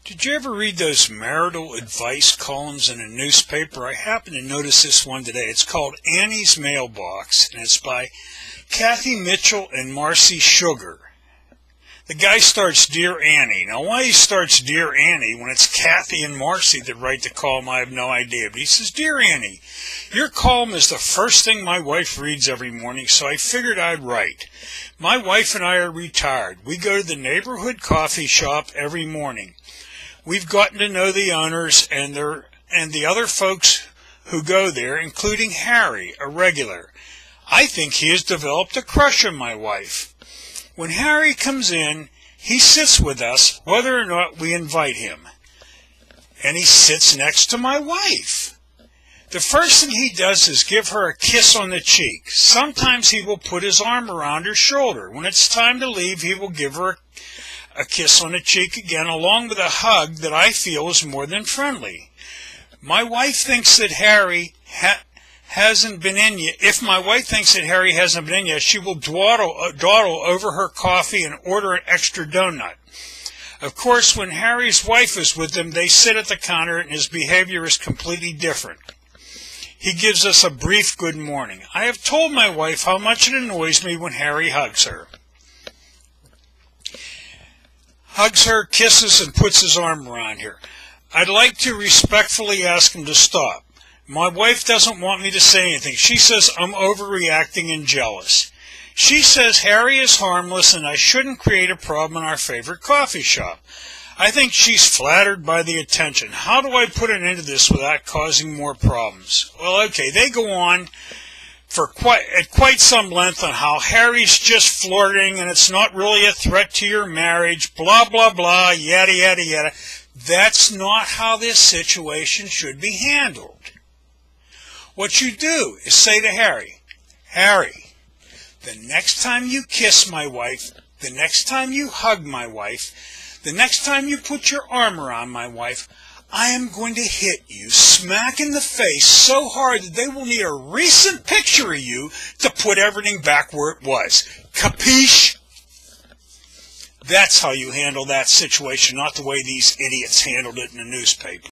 Did you ever read those marital advice columns in a newspaper? I happened to notice this one today. It's called Annie's Mailbox, and it's by Kathy Mitchell and Marcy Sugar. The guy starts, "Dear Annie." Now, why he starts "Dear Annie" when it's Kathy and Marcy that write the column, I have no idea. But he says, "Dear Annie, your column is the first thing my wife reads every morning, so I figured I'd write. My wife and I are retired. We go to the neighborhood coffee shop every morning. We've gotten to know the owners and the other folks who go there, including Harry, a regular. I think he has developed a crush on my wife. When Harry comes in, he sits with us, whether or not we invite him. And he sits next to my wife. The first thing he does is give her a kiss on the cheek. Sometimes he will put his arm around her shoulder. When it's time to leave, he will give her a kiss on the cheek again, along with a hug that I feel is more than friendly. My wife thinks that Harry hasn't been in yet. If my wife thinks that Harry hasn't been in yet, she will dawdle over her coffee and order an extra donut. Of course, when Harry's wife is with him, they sit at the counter and his behavior is completely different. He gives us a brief good morning. I have told my wife how much it annoys me when Harry hugs her. Hugs her, kisses, and puts his arm around her. I'd like to respectfully ask him to stop. My wife doesn't want me to say anything. She says I'm overreacting and jealous. She says Harry is harmless and I shouldn't create a problem in our favorite coffee shop. I think she's flattered by the attention. How do I put an end to this without causing more problems? Well, okay, they go on for quite some length on how Harry's just flirting and it's not really a threat to your marriage, blah, blah, blah, yada, yada, yada. That's not how this situation should be handled. What you do is say to Harry, Harry, the next time you kiss my wife, the next time you hug my wife, the next time you put your arm around my wife, I am going to hit you smack in the face so hard that they will need a recent picture of you to put everything back where it was. Capiche? That's how you handle that situation, not the way these idiots handled it in the newspaper.